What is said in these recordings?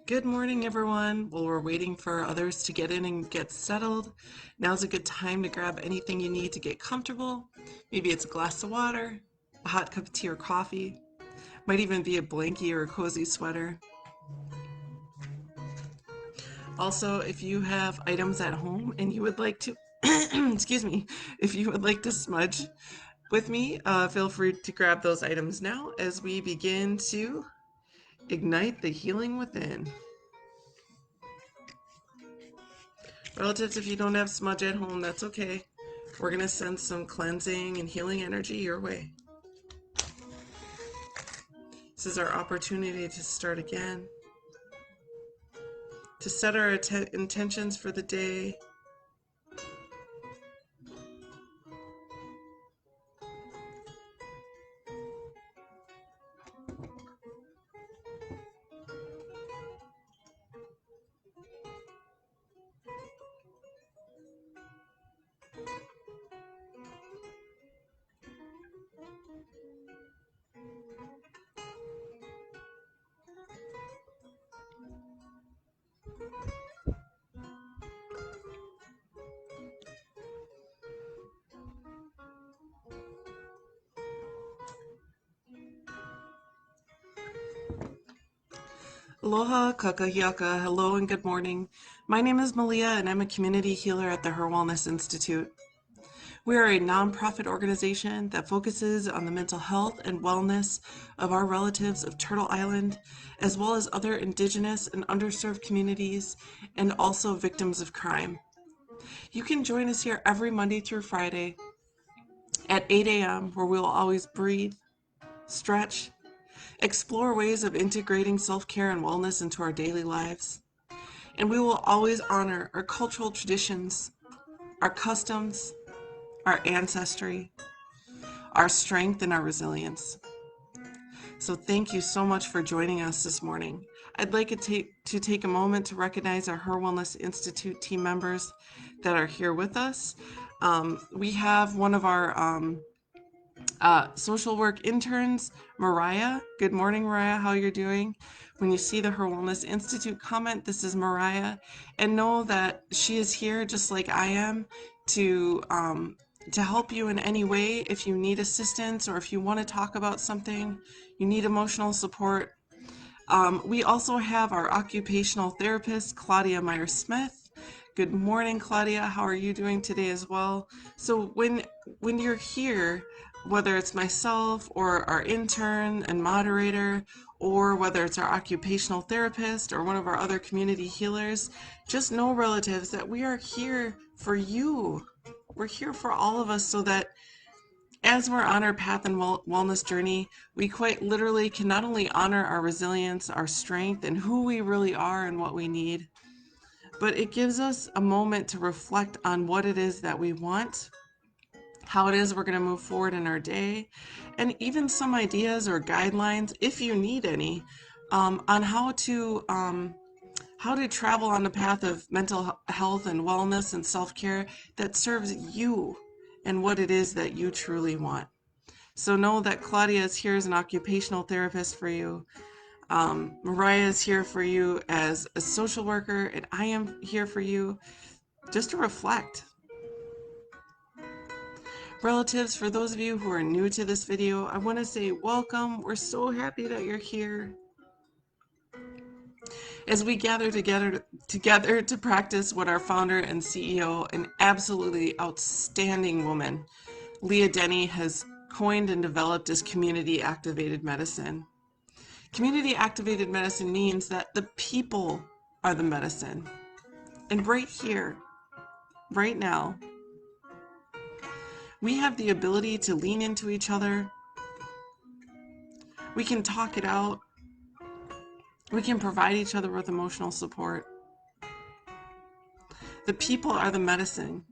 Good morning, everyone. While we're waiting for others to get in and get settled, now's a good time to grab anything you need to get comfortable. Maybe it's a glass of water, a hot cup of tea or coffee, might even be a blankie or a cozy sweater. Also, if you have items at home and you would like to, excuse me, if you would like to smudge with me, feel free to grab those items now as we begin to ignite the healing within. Relatives, if you don't have smudge at home, that's okay. We're going to send some cleansing and healing energy your way. This is our opportunity to start again, to set our intentions for the day. Aloha, kakahiaka, hello and good morning. My name is Malia and I'm a community healer at the HIR Wellness Institute. We are a nonprofit organization that focuses on the mental health and wellness of our relatives of Turtle Island, as well as other Indigenous and underserved communities, and also victims of crime. You can join us here every Monday through Friday at 8 a.m., where we will always breathe, stretch, explore ways of integrating self-care and wellness into our daily lives. And we will always honor our cultural traditions, our customs, our ancestry, our strength, and our resilience. So thank you so much for joining us this morning. I'd like to take a moment to recognize our HIR Wellness Institute team members that are here with us. We have one of our social work interns, Mariah. Good morning, Mariah. How you're doing? When you see the HIR Wellness Institute comment, this is Mariah, and know that she is here just like I am to help you in any way. If you need assistance or if you want to talk about something, you need emotional support. We also have our occupational therapist, Claudia Meyer-Smith. Good morning, Claudia. How are you doing today as well? So when you're here, whether it's myself or our intern and moderator, or whether it's our occupational therapist or one of our other community healers, just know, relatives, that we are here for you. We're here for all of us, so that as we're on our path and wellness journey, we quite literally can not only honor our resilience, our strength, and who we really are and what we need, but it gives us a moment to reflect on what it is that we want, how it is we're going to move forward in our day, and even some ideas or guidelines, if you need any, on how to travel on the path of mental health and wellness and self-care that serves you and what it is that you truly want. So know that Claudia is here as an occupational therapist for you. Mariah is here for you as a social worker, and I am here for you just to reflect. Relatives, for those of you who are new to this video, I want to say welcome. We're so happy that you're here. As we gather together to practice what our founder and CEO, an absolutely outstanding woman, Leah Denny, has coined and developed as community activated medicine. Community activated medicine means that the people are the medicine. And right here, right now, we have the ability to lean into each other. We can talk it out. We can provide each other with emotional support. The people are the medicine.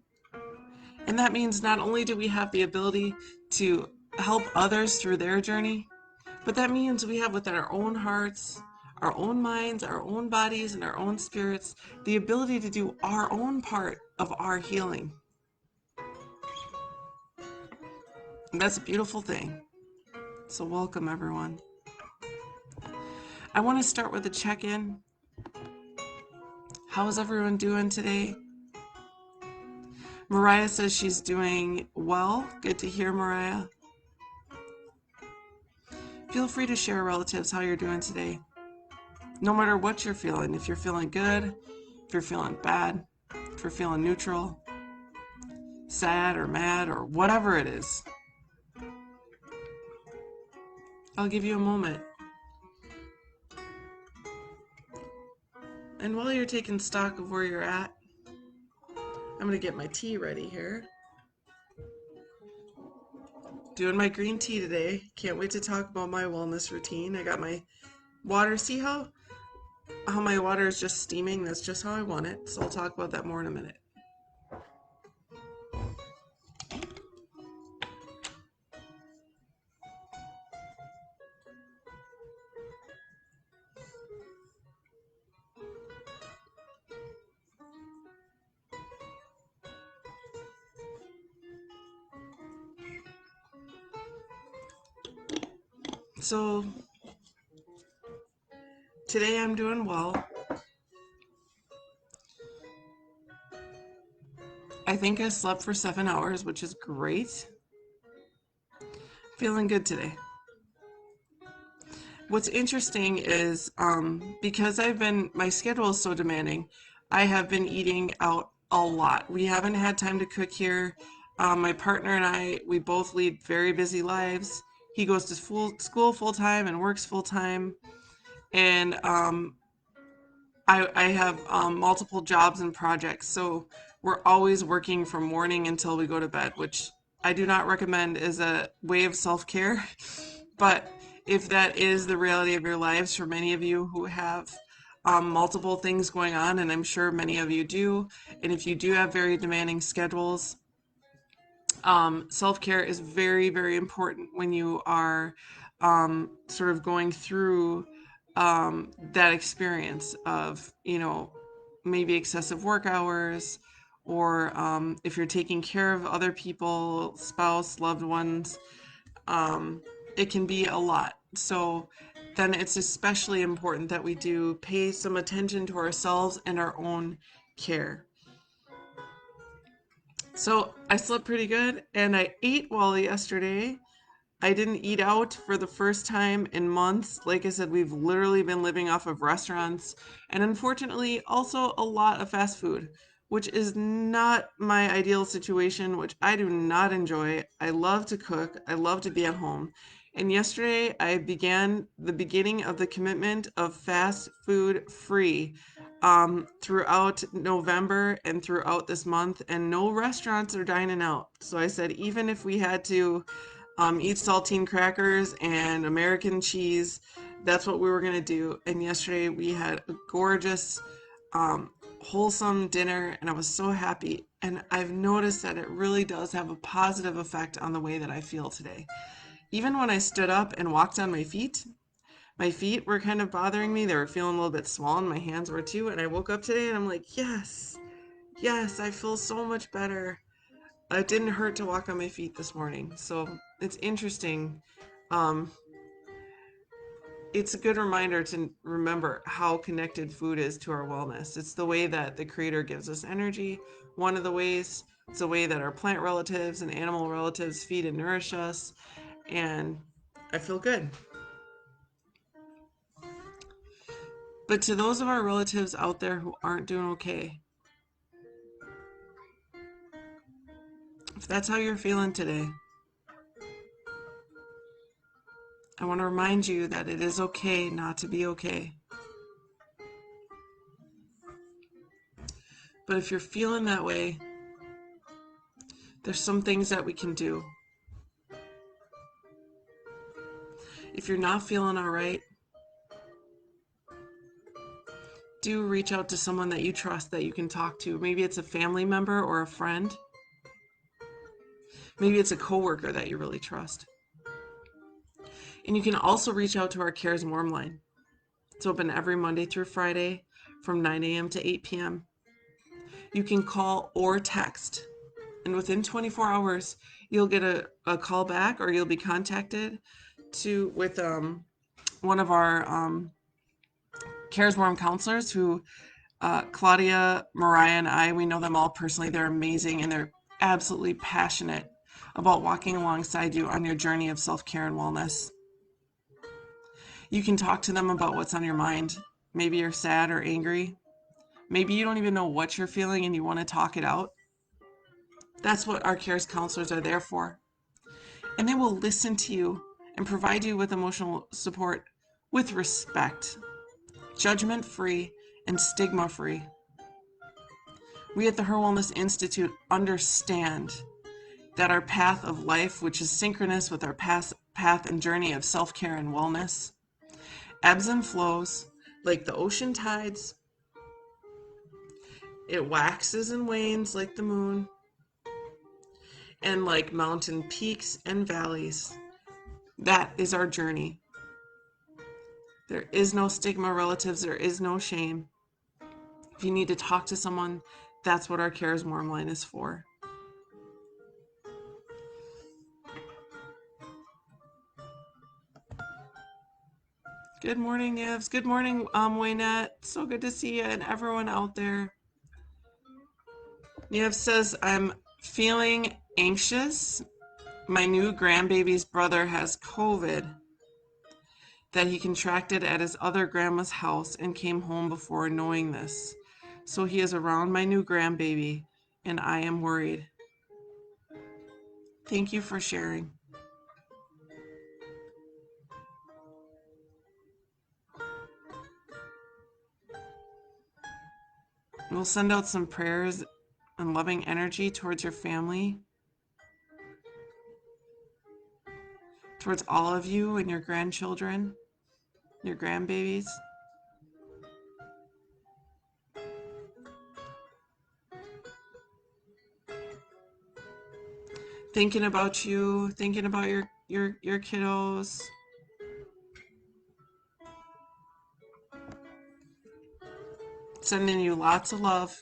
And that means not only do we have the ability to help others through their journey, but that means we have within our own hearts, our own minds, our own bodies, and our own spirits, the ability to do our own part of our healing. And that's a beautiful thing. So welcome, everyone. I want to start with a check-in. How's everyone doing today? Mariah says she's doing well. Good to hear, Mariah. Feel free to share, relatives, how you're doing today. No matter what you're feeling, if you're feeling good, if you're feeling bad, if you're feeling neutral, sad or mad or whatever it is. I'll give you a moment. And while you're taking stock of where you're at, I'm going to get my tea ready here. Doing my green tea today. Can't wait to talk about my wellness routine. I got my water. See how my water is just steaming? That's just how I want it. So I'll talk about that more in a minute. So today I'm doing well. I think I slept for 7 hours, which is great. Feeling good today. What's interesting is because my schedule is so demanding, I have been eating out a lot. We haven't had time to cook here. My partner and I, we both lead very busy lives. He goes to school full time and works full time. And I have multiple jobs and projects. So we're always working from morning until we go to bed, which I do not recommend as a way of self-care. But if that is the reality of your lives for many of you who have multiple things going on, and I'm sure many of you do, and if you do have very demanding schedules, self-care is very, very important when you are sort of going through that experience of, maybe excessive work hours, or if you're taking care of other people, spouse, loved ones, it can be a lot. So then it's especially important that we do pay some attention to ourselves and our own care. So I slept pretty good and I ate well yesterday. I didn't eat out for the first time in months. Like I said, we've literally been living off of restaurants and unfortunately also a lot of fast food, which is not my ideal situation, which I do not enjoy. I love to cook. I love to be at home. And yesterday I began the beginning of the commitment of fast food free throughout November and throughout this month, and no restaurants are dining out. So I said, even if we had to eat saltine crackers and American cheese. That's what we were going to do. And yesterday we had a gorgeous, wholesome dinner, and I was so happy. And I've noticed that it really does have a positive effect on the way that I feel today. Even when I stood up and walked on my feet were kind of bothering me. They were feeling a little bit swollen. My hands were too. And I woke up today and I'm like, yes, yes, I feel so much better. It didn't hurt to walk on my feet this morning. So it's interesting. Um, it's a good reminder to remember how connected food is to our wellness. It's the way that the Creator gives us energy. One of the ways, it's the way that our plant relatives and animal relatives feed and nourish us. And I feel good. But to those of our relatives out there who aren't doing okay, if that's how you're feeling today, I want to remind you that it is okay not to be okay. But if you're feeling that way, there's some things that we can do. If you're not feeling all right, do reach out to someone that you trust that you can talk to. Maybe it's a family member or a friend. Maybe it's a coworker that you really trust. And you can also reach out to our Cares Warm line. It's open every Monday through Friday from 9 a.m. to 8 p.m. You can call or text, and within 24 hours, you'll get a call back, or you'll be contacted with one of our Cares Warm counselors who Claudia, Mariah, and I, we know them all personally. They're amazing and they're absolutely passionate about walking alongside you on your journey of self-care and wellness. You can talk to them about what's on your mind. Maybe you're sad or angry. Maybe you don't even know what you're feeling and you want to talk it out. That's what our CARES counselors are there for. And they will listen to you and provide you with emotional support with respect, judgment free, and stigma free. We at the HIR Wellness Institute understand that our path of life, which is synchronous with our path and journey of self care and wellness, ebbs and flows like the ocean tides. It waxes and wanes like the moon, and like mountain peaks and valleys. That is our journey. There is no stigma, relatives. There is no shame. If you need to talk to someone, that's what our CARES Warm Line is for. Good morning, Nivs. Good morning, Waynette. So good to see you and everyone out there. Niv says, I'm feeling anxious. My new grandbaby's brother has COVID that he contracted at his other grandma's house and came home before knowing this. So he is around my new grandbaby and I am worried. Thank you for sharing. We'll send out some prayers and loving energy towards your family, towards all of you and your grandchildren, your grandbabies. Thinking about you, thinking about your kiddos. Sending you lots of love.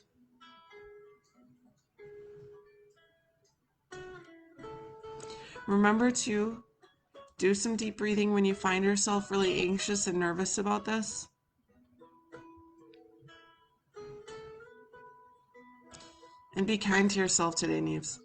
Remember to do some deep breathing when you find yourself really anxious and nervous about this. And be kind to yourself today, Neves.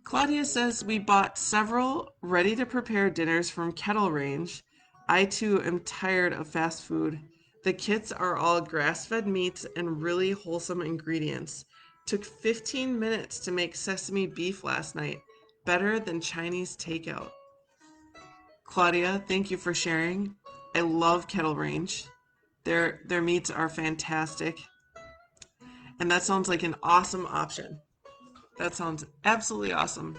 Claudia says, we bought several ready-to-prepare dinners from Kettle Range. I, too, am tired of fast food. The kits are all grass-fed meats and really wholesome ingredients. Took 15 minutes to make sesame beef last night. Better than Chinese takeout. Claudia, thank you for sharing. I love Kettle Range. Their meats are fantastic. And that sounds like an awesome option. That sounds absolutely awesome.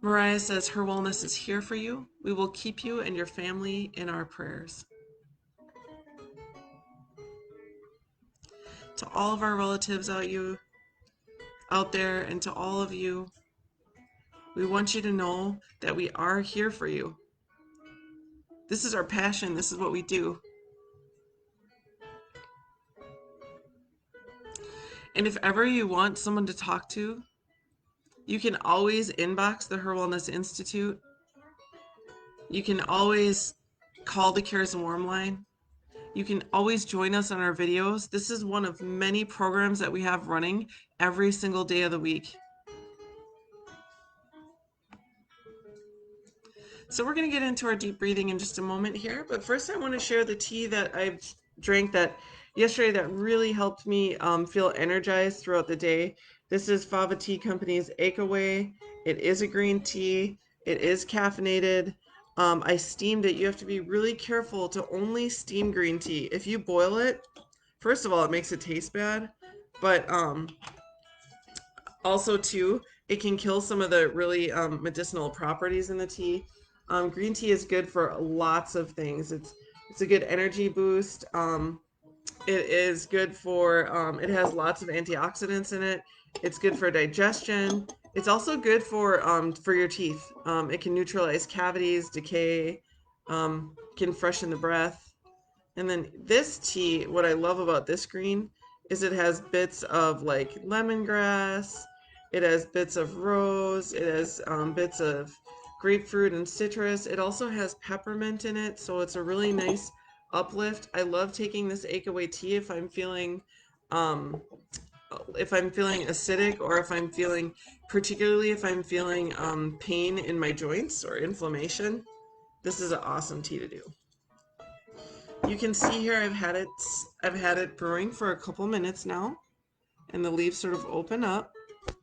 Mariah says, HIR Wellness is here for you. We will keep you and your family in our prayers. To all of our relatives out there and to all of you, we want you to know that we are here for you. This is our passion. This is what we do. And if ever you want someone to talk to, you can always inbox the HIR Wellness Institute. You can always call the CARES Warm Line. You can always join us on our videos. This is one of many programs that we have running every single day of the week. So we're going to get into our deep breathing in just a moment here. But first I want to share the tea that I've drank that yesterday that really helped me feel energized throughout the day. This is Fava Tea Company's Acaway. It is a green tea. It is caffeinated. I steamed it. You have to be really careful to only steam green tea. If you boil it, first of all, it makes it taste bad. But also, too, it can kill some of the really medicinal properties in the tea. Green tea is good for lots of things. It's a good energy boost. It is good for, it has lots of antioxidants in it. It's good for digestion. It's also good for your teeth. It can neutralize cavities, decay, can freshen the breath. And then this tea, what I love about this green is it has bits of like lemongrass. It has bits of rose. It has bits of grapefruit and citrus. It also has peppermint in it, so it's a really nice uplift. I love taking this ache away tea um, if I'm feeling acidic, or if I'm feeling, particularly if I'm feeling pain in my joints or inflammation. This is an awesome tea to do. You can see here I've had it brewing for a couple minutes now, and the leaves sort of open up,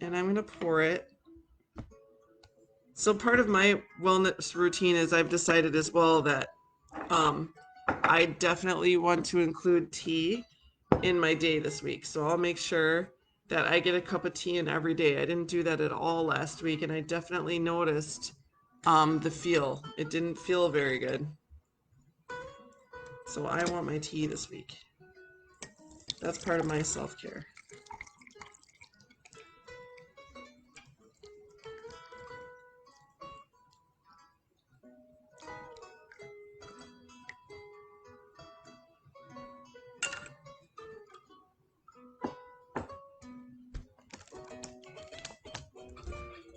and I'm going to pour it. So part of my wellness routine is I've decided as well that um, I definitely want to include tea in my day this week. So I'll make sure that I get a cup of tea in every day. I didn't do that at all last week, and I definitely noticed the feel. It didn't feel very good. So I want my tea this week. That's part of my self-care.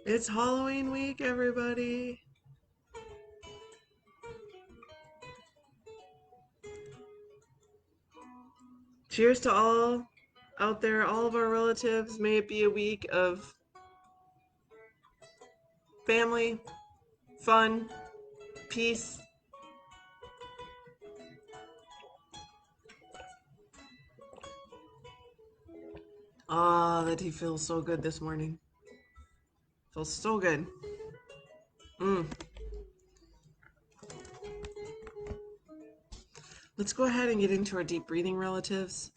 It's Halloween week, everybody. Cheers to all out there, all of our relatives. May it be a week of family, fun, peace. Ah, that tea feels so good this morning. Feels so good. Mm. Let's go ahead and get into our deep breathing relatives.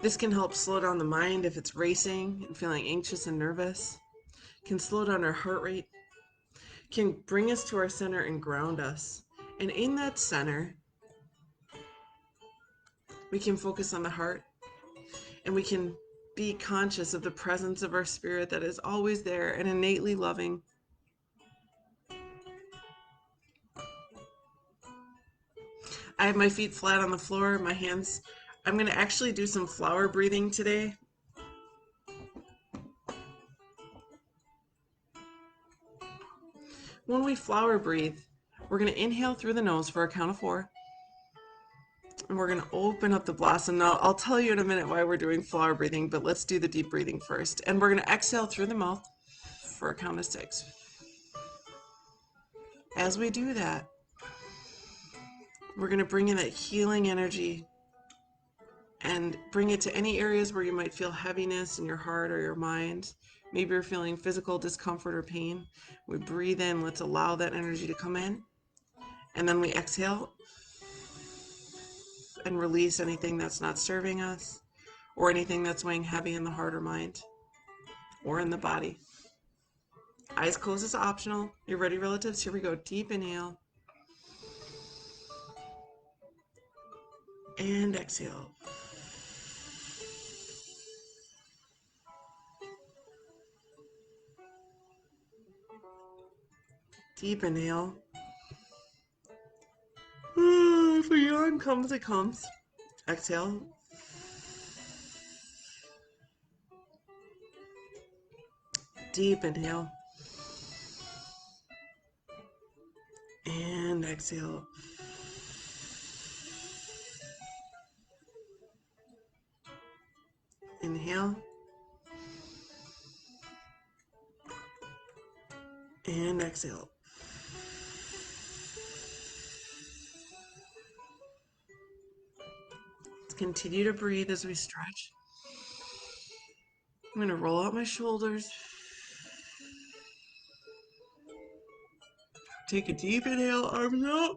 This can help slow down the mind if it's racing and feeling anxious and nervous. Can slow down our heart rate. Can bring us to our center and ground us. And in that center, we can focus on the heart, and we can be conscious of the presence of our spirit that is always there and innately loving. I have my feet flat on the floor, my hands. I'm going to actually do some flower breathing today. When we flower breathe, we're going to inhale through the nose for a count of 4. And we're going to open up the blossom. Now, I'll tell you in a minute why we're doing flower breathing, but let's do the deep breathing first. And we're going to exhale through the mouth for a count of 6. As we do that, we're going to bring in that healing energy and bring it to any areas where you might feel heaviness in your heart or your mind. Maybe you're feeling physical discomfort or pain. We breathe in, let's allow that energy to come in. And then we exhale and release anything that's not serving us, or anything that's weighing heavy in the heart or mind or in the body. Eyes closed is optional. You ready, relatives? Here we go. Deep inhale. And exhale. Deep inhale. If a yawn comes, it comes. Exhale. Deep inhale. And exhale. Inhale. And exhale. Let's continue to breathe as we stretch. I'm going to roll out my shoulders. Take a deep inhale, arms out.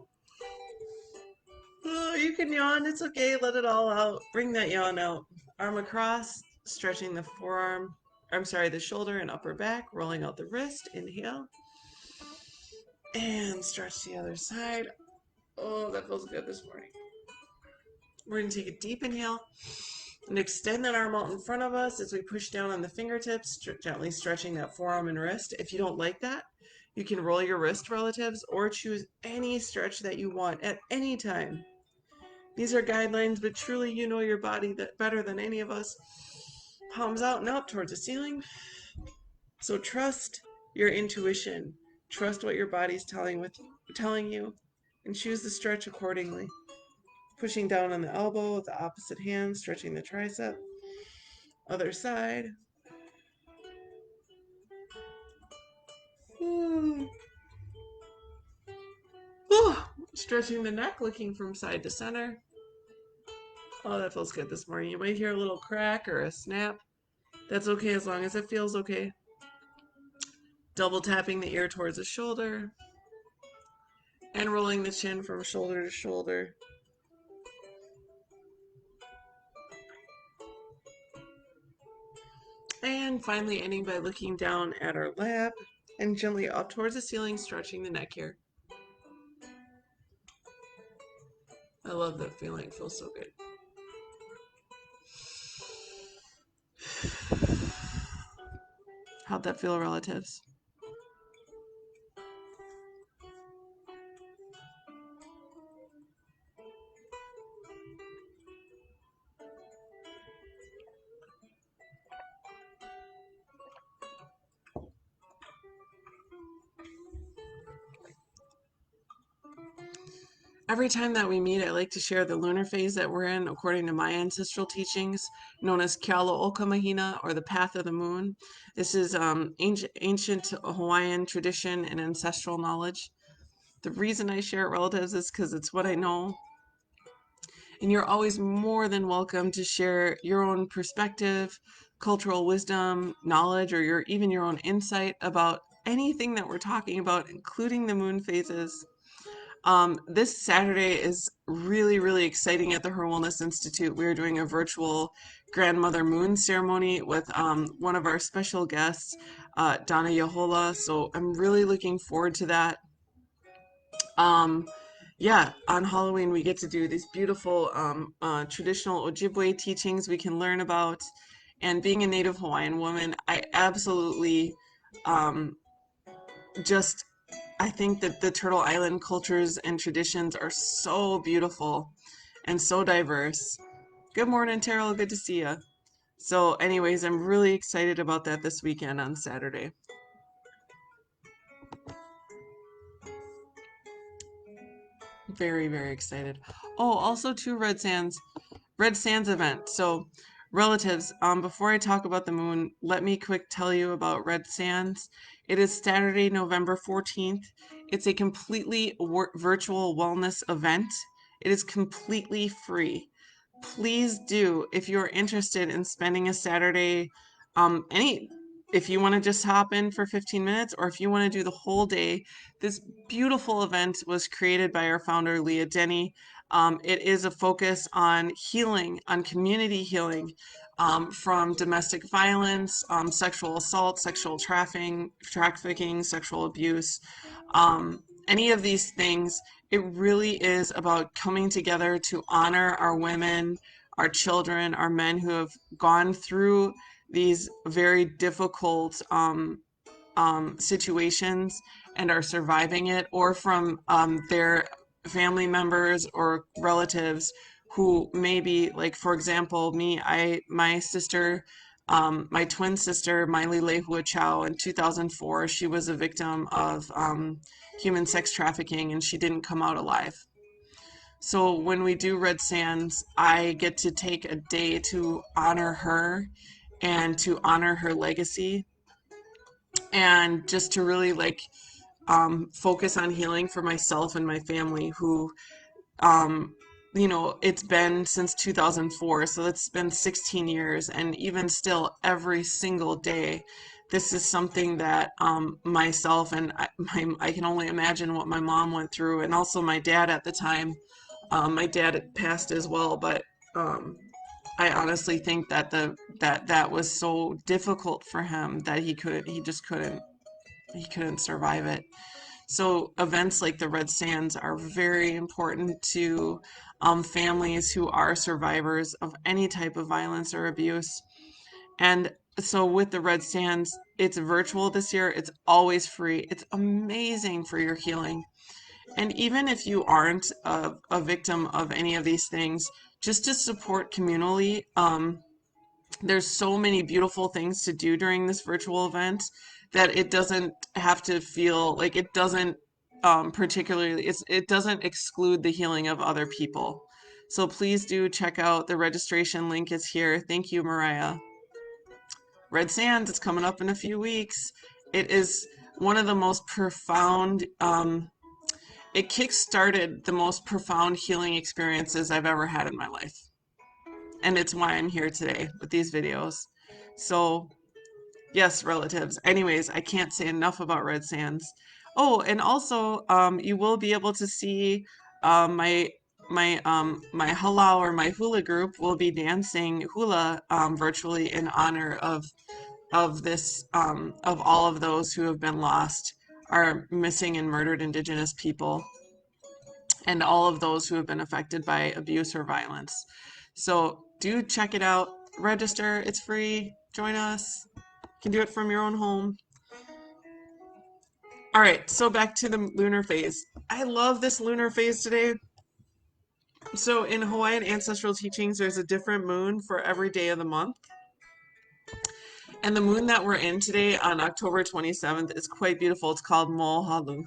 Oh, you can yawn, it's okay, let it all out. Bring that yawn out. Arm across, stretching the forearm, the shoulder and upper back, rolling out the wrist. Inhale. And stretch the other side. Oh, that feels good this morning. We're going to take a deep inhale and extend that arm out in front of us as we push down on the fingertips, gently stretching that forearm and wrist. If you don't like that, you can roll your wrist, relatives, or choose any stretch that you want at any time. These are guidelines, but truly you know your body better than any of us. Palms out and up towards the ceiling. So trust your intuition. Trust what your body's telling you, and choose the stretch accordingly. Pushing down on the elbow with the opposite hand, stretching the tricep. Other side. Stretching the neck, looking from side to center. Oh, that feels good this morning. You might hear a little crack or a snap. That's okay as long as it feels okay. Double tapping the ear towards the shoulder and rolling the chin from shoulder to shoulder. And finally ending by looking down at our lap and gently up towards the ceiling, stretching the neck here. I love that feeling. It feels so good. How'd that feel, relatives? Every time that we meet, I like to share the lunar phase that we're in according to my ancestral teachings, known as Kealo'oka Mahina, or the Path of the Moon. This is ancient Hawaiian tradition and ancestral knowledge. The reason I share it, relatives, is because it's what I know. And you're always more than welcome to share your own perspective, cultural wisdom, knowledge, or even your own insight about anything that we're talking about, including the moon phases. This Saturday is really, really exciting at the HIR Wellness Institute. We're doing a virtual grandmother moon ceremony with one of our special guests, Donna Yahola. So I'm really looking forward to that. Um, yeah, on Halloween we get to do these beautiful traditional Ojibwe teachings we can learn about. And being a Native Hawaiian woman, I absolutely um, just I think that the Turtle Island cultures and traditions are so beautiful and so diverse. Good morning, Terrell. Good to see you. So, anyways, I'm really excited about that this weekend on Saturday. Very, very excited. Oh, also two Red Sands event. So, relatives, before I talk about the moon, let me quick tell you about Red Sands. It is Saturday, November 14th. It's a completely virtual wellness event. It is completely free. Please do, if you're interested in spending a Saturday, any if you want to just hop in for 15 minutes or if you want to do the whole day, this beautiful event was created by our founder, Leah Denny. It is a focus on healing, on community healing from domestic violence, sexual assault, sexual trafficking, sexual abuse, any of these things. It really is about coming together to honor our women, our children, our men who have gone through these very difficult situations and are surviving it, or from their family members or relatives who maybe, like for example, my sister, my twin sister, Malia Chow, in 2004, she was a victim of human sex trafficking and she didn't come out alive. So when we do Red Sands, I get to take a day to honor her and to honor her legacy and just to really focus on healing for myself and my family who um, it's been since 2004, so it's been 16 years, and even still, every single day, this is something that myself and I can only imagine what my mom went through, and also my dad at the time. My dad had passed as well, but um, I honestly think that that was so difficult for him that he couldn't survive it. So events like the Red Sands are very important to families who are survivors of any type of violence or abuse. And so with the Red Sands, it's virtual this year. It's always free. It's amazing for your healing. And even if you aren't a victim of any of these things, just to support communally, there's so many beautiful things to do during this virtual event. that it doesn't have to feel like it doesn't particularly it doesn't exclude the healing of other people. So please do check out the registration link is here. Thank you, Mariah. Red Sands is coming up in a few weeks. It is one of the most profound, it kick-started the most profound healing experiences I've ever had in my life. And it's why I'm here today with these videos. So, yes, relatives. Anyways, I can't say enough about Red Sands. Oh, and also, you will be able to see my my halau or my hula group will be dancing hula virtually in honor of this of all of those who have been lost, are missing and murdered Indigenous people, and all of those who have been affected by abuse or violence. So do check it out. Register. It's free. Join us. You can do it from your own home. All right, so back to the lunar phase. I love this lunar phase today. So in Hawaiian ancestral teachings, there's a different moon for every day of the month. And the moon that we're in today on October 27th is quite beautiful. It's called Mohalu.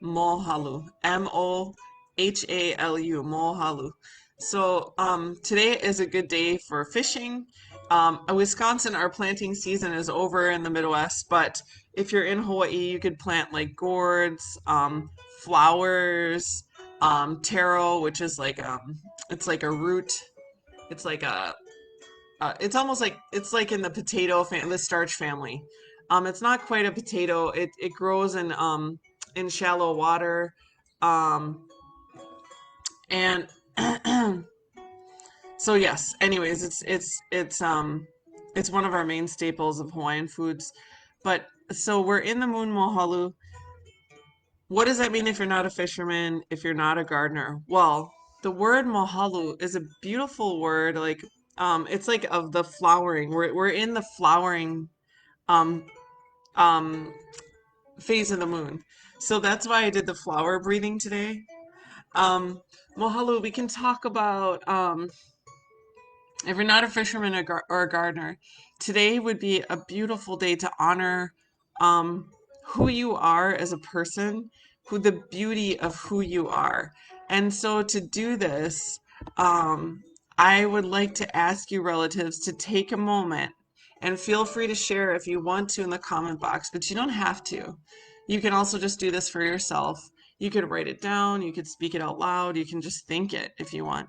Mohalu. Mohalu. Mohalu. So today is a good day for fishing. In Wisconsin, our planting season is over in the Midwest, but if you're in Hawaii, you could plant like gourds, flowers, taro, which is like it's like a root. It's like a it's almost like it's like in the potato the starch family. It's not quite a potato. It grows in shallow water, um, and so yes. Anyways, it's one of our main staples of Hawaiian foods. But so we're in the moon Mohalu. What does that mean if you're not a fisherman, if you're not a gardener? Well, the word Mohalu is a beautiful word. Like it's like of the flowering. We're in the flowering um um phase of the moon. So that's why I did the flower breathing today. Um Mohalu, we can talk about if you're not a fisherman or a gardener, today would be a beautiful day to honor um, who you are as a person, who the beauty of who you are. And so to do this, um, I would like to ask you relatives to take a moment and feel free to share if you want to in the comment box, but you don't have to. You can also just do this for yourself. You could write it down, you could speak it out loud, you can just think it if you want,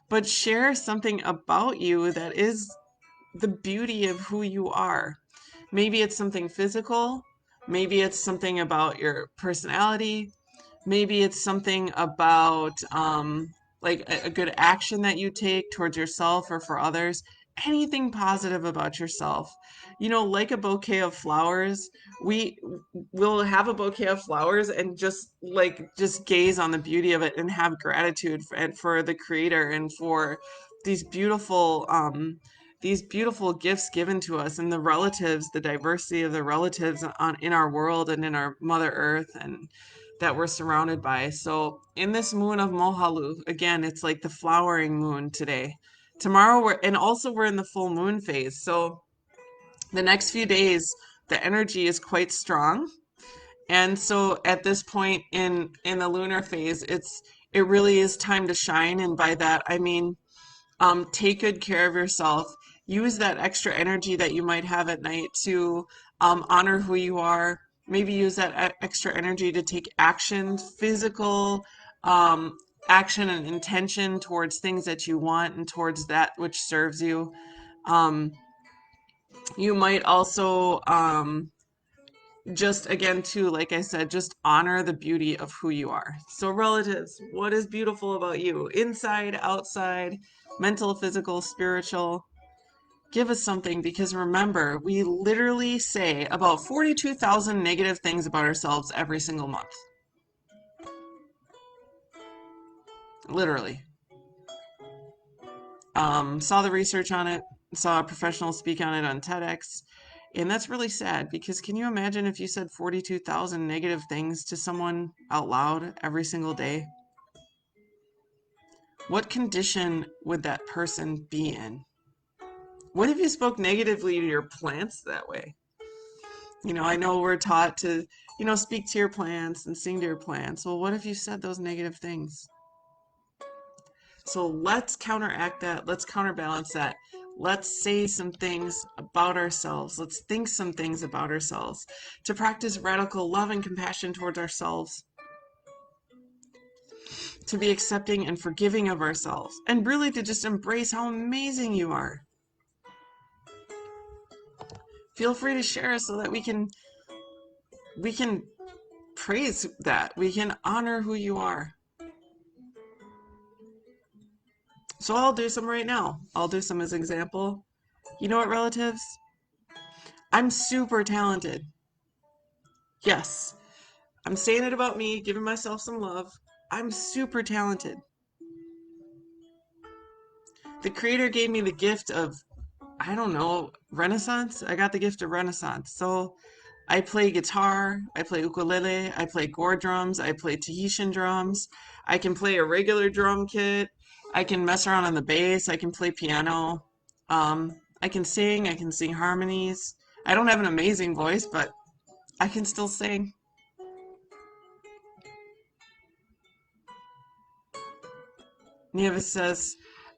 but share something about you that is the beauty of who you are. Maybe it's something physical, maybe it's something about your personality, maybe it's something about like a good action that you take towards yourself or for others. Anything positive about yourself. You know, like a bouquet of flowers, we will have a bouquet of flowers and just gaze on the beauty of it and have gratitude for the creator and for these beautiful these beautiful gifts given to us and the relatives, the diversity of the relatives in our world and in our Mother Earth and that we're surrounded by. So in this moon of Mohalu, again, it's like the flowering moon today. Tomorrow and also we're in the full moon phase. So the next few days, the energy is quite strong. And so at this point in the lunar phase, it really is time to shine. And by that, I mean take good care of yourself. Use that extra energy that you might have at night to honor who you are. Maybe use that extra energy to take action, physical um, action and intention towards things that you want and towards that which serves you. Um, you might also just again too, like I said, just honor the beauty of who you are. So relatives, what is beautiful about you? Inside, outside, mental, physical, spiritual. Give us something, because remember, we literally say about 42,000 negative things about ourselves every single month. Literally. Saw the research on it, saw a professional speak on it on TEDx, and that's really sad, because can you imagine if you said 42,000 negative things to someone out loud every single day? What condition would that person be in? What if you spoke negatively to your plants that way? I know we're taught to, speak to your plants and sing to your plants. Well, what if you said those negative things? So let's counteract that. Let's counterbalance that. Let's say some things about ourselves. Let's think some things about ourselves to practice radical love and compassion towards ourselves, to be accepting and forgiving of ourselves, and really to just embrace how amazing you are. Feel free to share so that we can praise that. We can honor who you are. So I'll do some right now. I'll do some as an example. You know what, relatives? I'm super talented. Yes, I'm saying it about me, giving myself some love. I'm super talented. The Creator gave me the gift of, I don't know, Renaissance. I got the gift of Renaissance. So I play guitar, I play ukulele, I play gore drums, I play Tahitian drums. I can play a regular drum kit. I can mess around on the bass. I can play piano. I can sing harmonies. I don't have an amazing voice, but I can still sing. Neva says,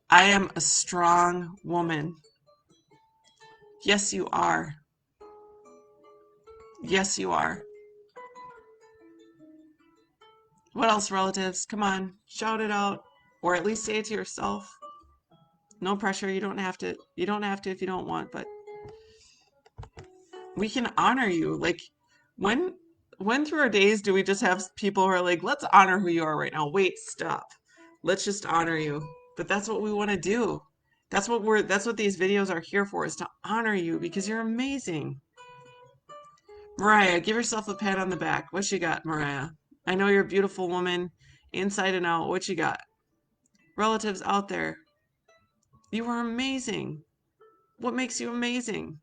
I am a strong woman. Yes, you are. Yes, you are. What else, relatives? Come on, shout it out, or at least say it to yourself. No pressure. You don't have to. You don't have to if you don't want, but we can honor you. Like, when when through our days do we just have people who are like, let's honor who you are right now? Wait, stop. Let's just honor you. But that's what we want to do. That's what these videos are here for, is to honor you because you're amazing. Mariah, give yourself a pat on the back. What you got, Mariah? I know you're a beautiful woman, inside and out. What you got? Relatives out there, you are amazing. What makes you amazing?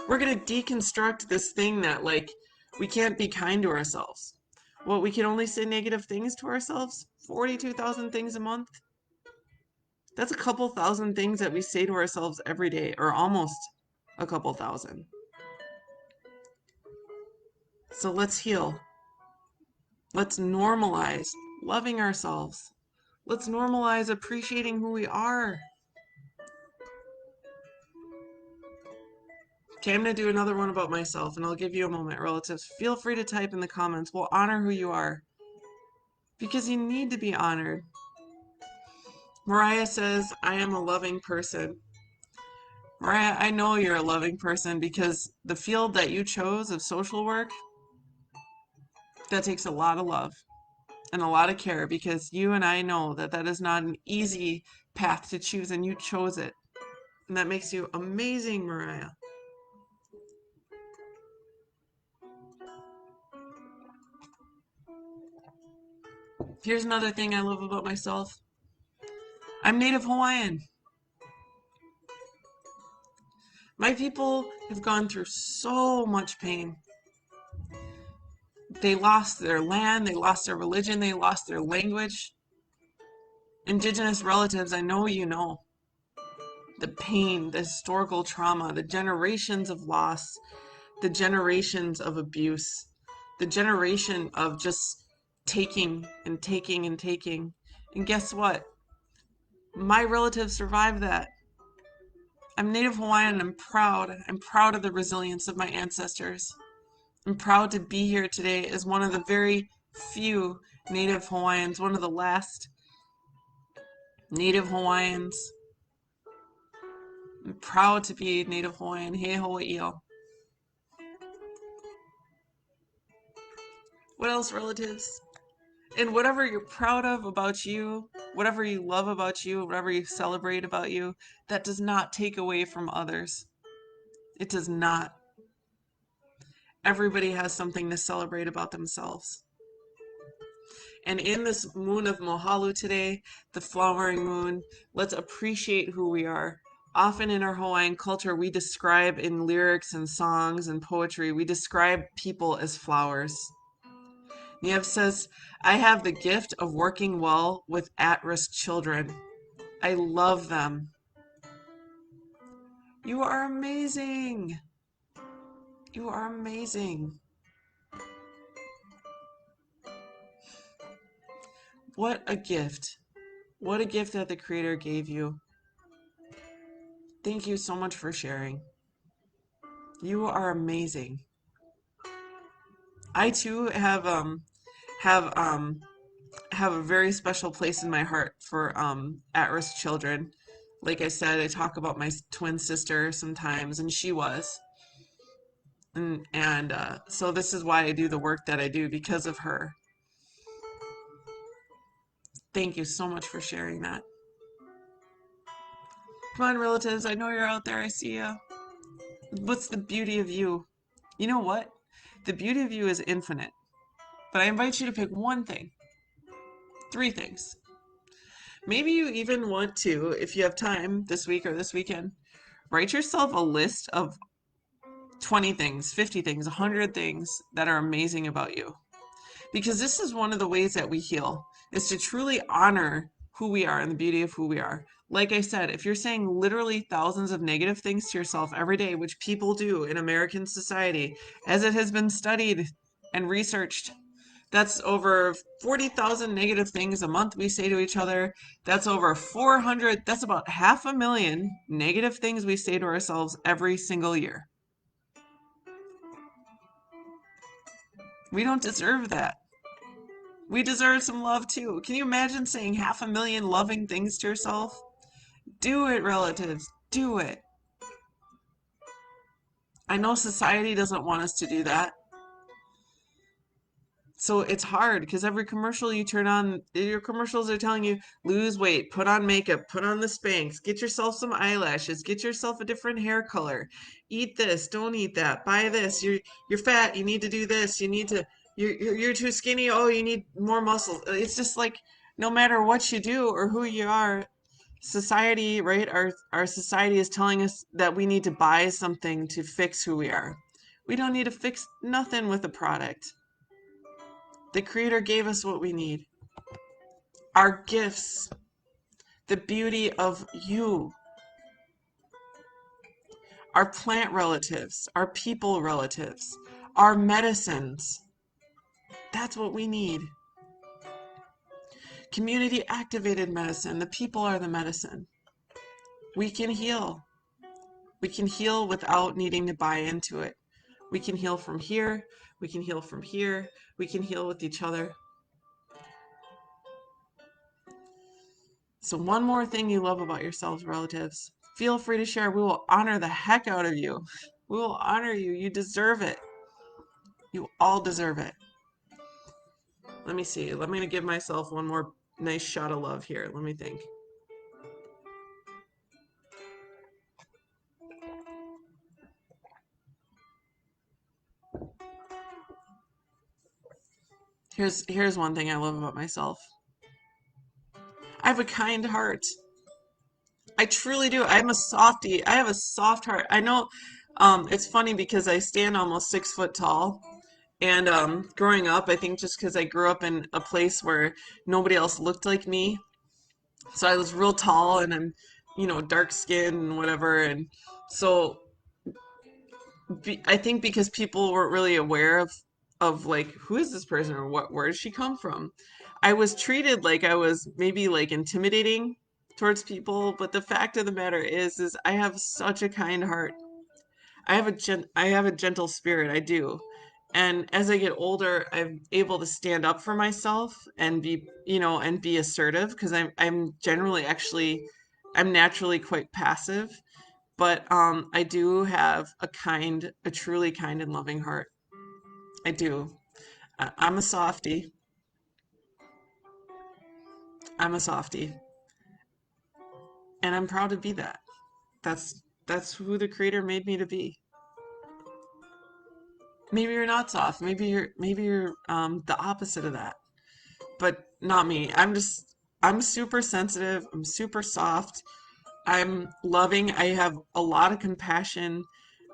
We're going to deconstruct this thing that, like, we can't be kind to ourselves. What, we can only say negative things to ourselves? 42,000 things a month? That's a couple thousand things that we say to ourselves every day, or almost a couple thousand. So let's heal. Let's normalize loving ourselves. Let's normalize appreciating who we are. Okay, I'm going to do another one about myself, and I'll give you a moment, relatives. Feel free to type in the comments. We'll honor who you are, because you need to be honored. Mariah says, I am a loving person. Mariah, I know you're a loving person because the field that you chose of social work, that takes a lot of love and a lot of care, because you and I know that that is not an easy path to choose, and you chose it. And that makes you amazing, Mariah. Here's another thing I love about myself. I'm Native Hawaiian. My people have gone through so much pain. They lost their land, they lost their religion, they lost their language. Indigenous relatives, I know you know the pain, the historical trauma, the generations of loss, the generations of abuse, the generation of just taking and taking and taking. And guess what? My relatives survived that. I'm Native Hawaiian and I'm proud. I'm proud of the resilience of my ancestors. I'm proud to be here today as one of the very few Native Hawaiians, one of the last Native Hawaiians. I'm proud to be Native Hawaiian. He Hawaii'o. What else, relatives? And whatever you're proud of about you, whatever you love about you, whatever you celebrate about you, that does not take away from others. It does not. Everybody has something to celebrate about themselves. And in this moon of Mohalu today, the flowering moon, let's appreciate who we are. Often in our Hawaiian culture, we describe in lyrics and songs and poetry, we describe people as flowers. Niev says, I have the gift of working well with at-risk children. I love them. You are amazing. You are amazing. What a gift. What a gift that the Creator gave you. Thank you so much for sharing. You are amazing. I too have have a very special place in my heart for at-risk children. Like I said, I talk about my twin sister sometimes, and she was, and so this is why I do the work that I do because of her. Thank you so much for sharing that. Come on, relatives. I know you're out there. I see you. What's the beauty of you? You know what? The beauty of you is infinite. But I invite you to pick one thing, three things. Maybe you even want to, if you have time this week or this weekend, write yourself a list of 20 things, 50 things, 100 things that are amazing about you. Because this is one of the ways that we heal, is to truly honor who we are and the beauty of who we are. Like I said, if you're saying literally thousands of negative things to yourself every day, which people do in American society, as it has been studied and researched, that's over 40,000 negative things a month we say to each other. That's over 400, that's about 500,000 negative things we say to ourselves every single year. We don't deserve that. We deserve some love too. Can you imagine saying 500,000 loving things to yourself? Do it, relatives. Do it. I know society doesn't want us to do that. So it's hard because every commercial you turn on, your commercials are telling you lose weight, put on makeup, put on the Spanx, get yourself some eyelashes, get yourself a different hair color, eat this, don't eat that, buy this. You're fat, you need to do this, you need to you're too skinny, oh, you need more muscle. It's just like no matter what you do or who you are, society, right? Our society is telling us that we need to buy something to fix who we are. We don't need to fix nothing with a product. The Creator gave us what we need. Our gifts, the beauty of you, our plant relatives, our people relatives, our medicines. That's what we need. Community activated medicine. The people are the medicine. We can heal. We can heal without needing to buy into it. We can heal from here. We can heal from here. We can heal with each other. So one more thing you love about yourselves, relatives. Feel free to share. We will honor the heck out of you. We will honor you. You deserve it. You all deserve it. Let me see. Let me give myself one more nice shot of love here. Let me think. Here's one thing I love about myself. I have a kind heart. I truly do. I'm a softy. I have a soft heart. I know it's funny because I stand almost 6 foot tall. And growing up, I think just because I grew up in a place where nobody else looked like me, so I was real tall and I'm, dark skinned and whatever. And so I think because people weren't really aware of like who is this person or where does she come from, I was treated like I was maybe like intimidating towards people. But the fact of the matter is I have such a kind heart. I have a gentle spirit. I do. And as I get older, I'm able to stand up for myself and be assertive because I'm generally actually I'm naturally quite passive, but I do have a truly kind and loving heart. I do. I'm a softy. I'm a softy, and I'm proud to be that. That's who the creator made me to be. Maybe you're not soft. Maybe you're the opposite of that. But not me. I'm super sensitive. I'm super soft. I'm loving. I have a lot of compassion.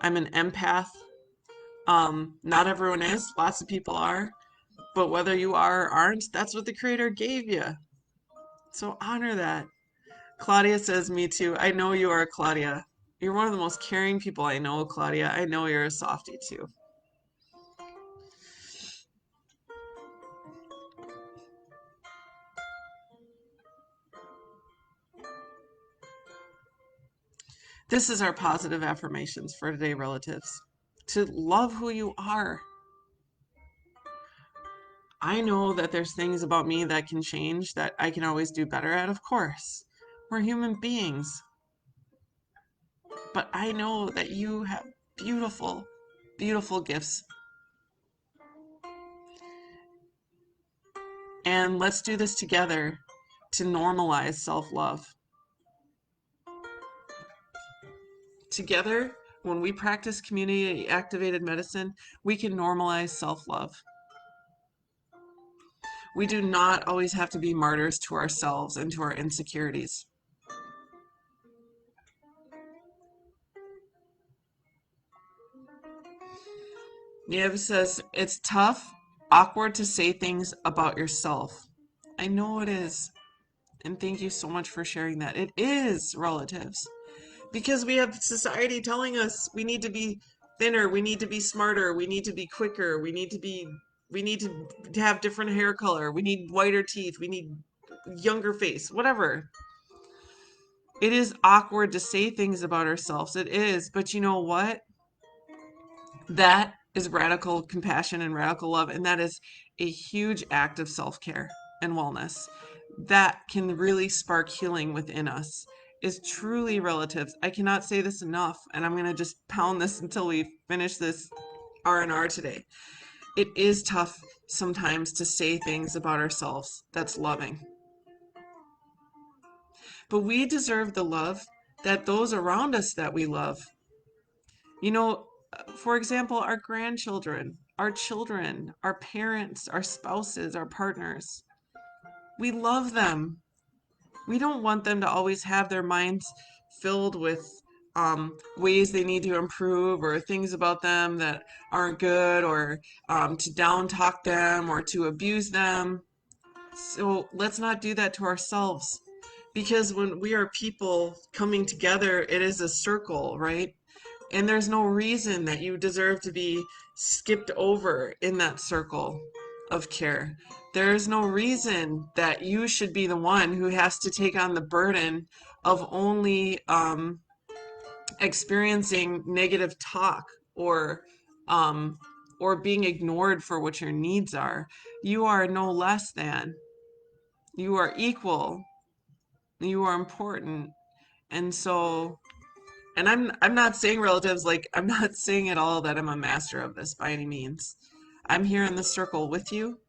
I'm an empath. Not everyone is. Lots of people are. But whether you are or aren't, that's what the Creator gave you. So honor that. Claudia says, me too. I know you are, Claudia. You're one of the most caring people I know, Claudia. I know you're a softy too. This is our positive affirmations for today, relatives. To love who you are. I know that there's things about me that can change, that I can always do better at, of course. We're human beings. But I know that you have beautiful, beautiful gifts. And let's do this together to normalize self-love. Together, when we practice community activated medicine, we can normalize self-love. We do not always have to be martyrs to ourselves and to our insecurities. Niev says, it's tough, awkward to say things about yourself. I know it is. And thank you so much for sharing that. It is, relatives. Because we have society telling us we need to be thinner, we need to be smarter, we need to be quicker, we need to have different hair color, we need whiter teeth, we need younger face, whatever. It is awkward to say things about ourselves. It is, but you know what? That is radical compassion and radical love, and that is a huge act of self-care and wellness that can really spark healing within us. Is truly, relatives. I cannot say this enough, and I'm going to just pound this until we finish this R&R today. It is tough sometimes to say things about ourselves that's loving. But we deserve the love that those around us that we love. You know, for example, our grandchildren, our children, our parents, our spouses, our partners. We love them. We don't want them to always have their minds filled with ways they need to improve or things about them that aren't good, or to down talk them or to abuse them. So let's not do that to ourselves. Because when we are people coming together, it is a circle, right? And there's no reason that you deserve to be skipped over in that circle of care. There's no reason that you should be the one who has to take on the burden of only experiencing negative talk, um, or being ignored for what your needs are. You are no less than. You are equal. You are important. And so, and I'm not saying, relatives, like, I'm not saying at all that I'm a master of this by any means. I'm here in the circle with you.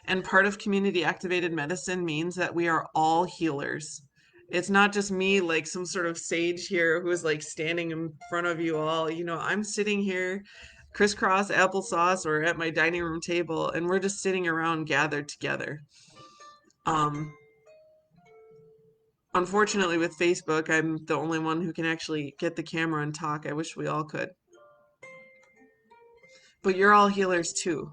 And part of community activated medicine means that we are all healers. It's not just me, like some sort of sage here who is like standing in front of you all. You know, I'm sitting here crisscross applesauce or at my dining room table, and we're just sitting around gathered together. Um, Unfortunately, with Facebook, I'm the only one who can actually get the camera and talk. I wish we all could. But you're all healers too.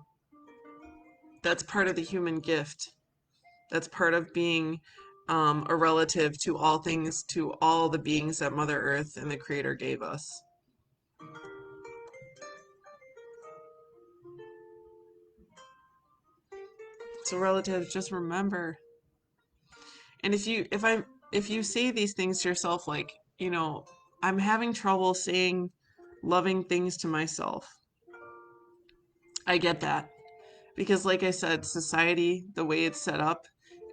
That's part of the human gift. That's part of being a relative to all things, to all the beings that Mother Earth and the Creator gave us. So, relatives, just remember. And if you say these things to yourself, like, you know, I'm having trouble saying loving things to myself. I get that. Because, like I said, society, the way it's set up,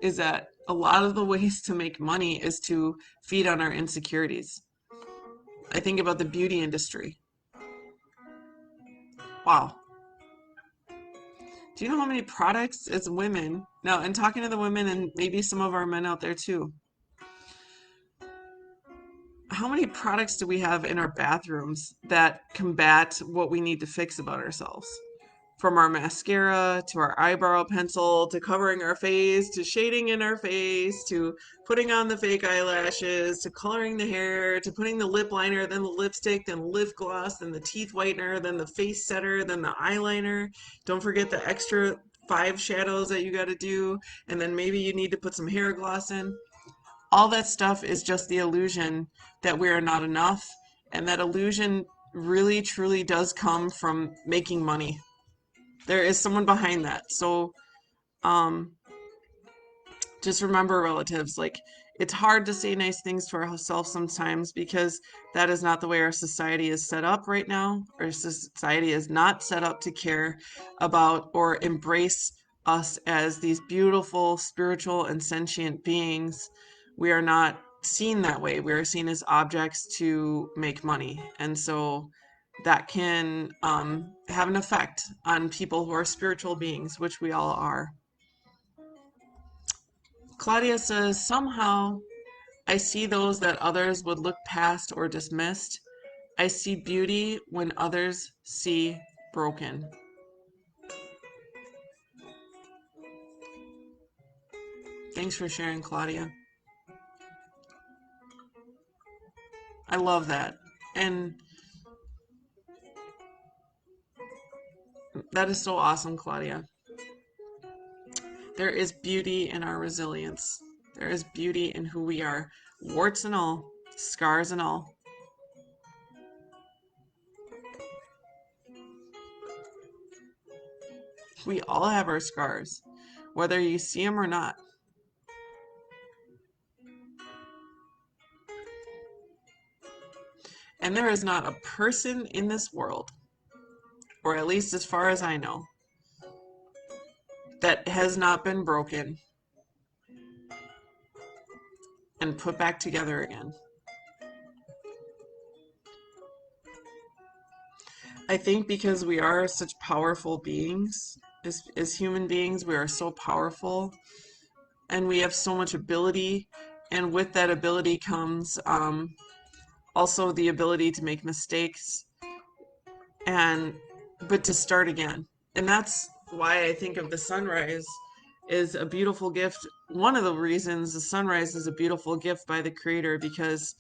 is that a lot of the ways to make money is to feed on our insecurities. I think about the beauty industry. Wow. Do you know how many products as women, now, and talking to the women and maybe some of our men out there too, how many products do we have in our bathrooms that combat what we need to fix about ourselves? From our mascara to our eyebrow pencil to covering our face to shading in our face to putting on the fake eyelashes to coloring the hair to putting the lip liner, then the lipstick, then lip gloss, then the teeth whitener, then the face setter, then the eyeliner. Don't forget the extra 5 shadows that you got to do, and then maybe you need to put some hair gloss in. All that stuff is just the illusion that we are not enough, and that illusion really truly does come from making money. There is someone behind that. So um just remember, relatives, like, it's hard to say nice things to ourselves sometimes because that is not the way our society is set up right now. Our society is not set up to care about or embrace us as these beautiful, spiritual, and sentient beings. We are not seen that way. We are seen as objects to make money. And so that can have an effect on people who are spiritual beings, which we all are. Claudia says, somehow I see those that others would look past or dismissed. I see beauty when others see broken. Thanks for sharing, Claudia. I love that. And that is so awesome, Claudia. There is beauty in our resilience. There is beauty in who we are, warts and all, scars and all. We all have our scars, whether you see them or not. And there is not a person in this world, or at least as far as I know, that has not been broken and put back together again. I think because we are such powerful beings, as human beings, we are so powerful and we have so much ability. And with that ability comes also the ability to make mistakes and but to start again. And that's why I think of the sunrise is a beautiful gift. One of the reasons the sunrise is a beautiful gift by the Creator, because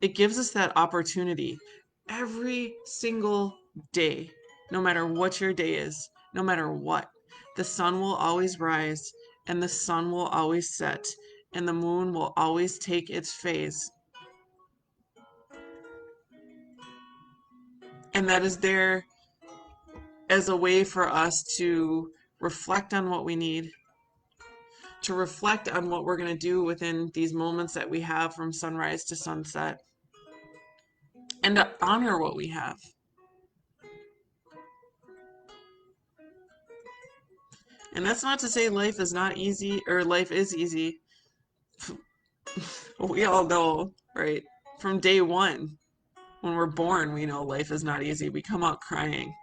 it gives us that opportunity every single day, no matter what your day is, no matter what. The sun will always rise and the sun will always set and the moon will always take its phase. And that is there as a way for us to reflect on what we need, to reflect on what we're going to do within these moments that we have from sunrise to sunset, and to honor what we have. And that's not to say life is not easy or life is easy. We all know, right? From day one, when we're born, we know life is not easy. We come out crying.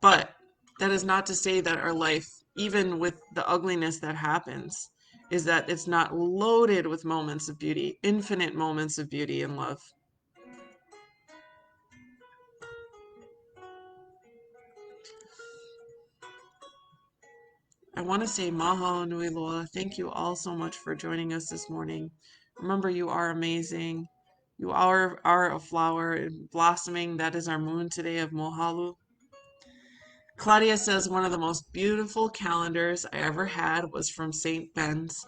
But that is not to say that our life, even with the ugliness that happens, is that it's not loaded with moments of beauty, infinite moments of beauty and love. I want to say mahalo nui loa. Thank you all so much for joining us this morning. Remember, you are amazing. You are a flower and blossoming. That is our moon today of Mohalu. Claudia says one of the most beautiful calendars I ever had was from St. Ben's.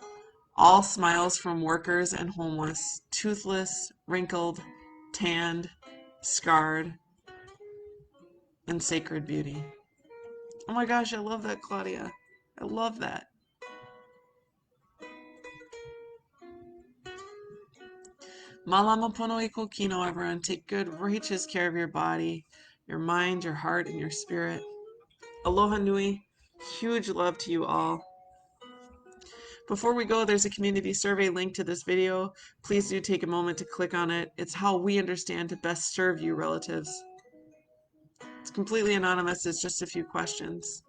All smiles from workers and homeless, toothless, wrinkled, tanned, scarred, and sacred beauty. Oh my gosh, I love that, Claudia. I love that. Malama pono iko kino, everyone. Take good, righteous care of your body, your mind, your heart, and your spirit. Aloha nui. Huge love to you all. Before we go, there's a community survey link to this video. Please do take a moment to click on it. It's how we understand to best serve you, relatives. It's completely anonymous. It's just a few questions.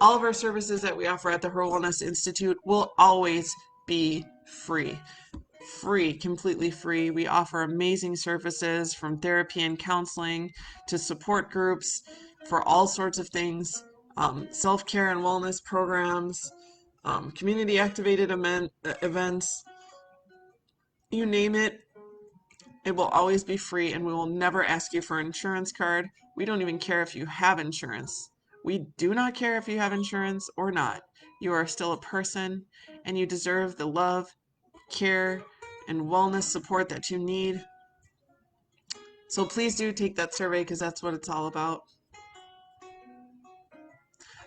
All of our services that we offer at the HIR Wellness Institute will always be free. Free, completely free. We offer amazing services from therapy and counseling to support groups for all sorts of things, self-care and wellness programs, community activated events, you name it. It will always be free, and we will never ask you for an insurance card. We don't even care if you have insurance. We do not care if you have insurance or not. You are still a person, and you deserve the love care, and wellness support that you need. So please do take that survey because that's what it's all about.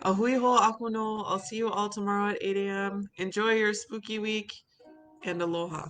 Ahui ho akuno. I'll see you all tomorrow at 8 a.m. Enjoy your spooky week and aloha.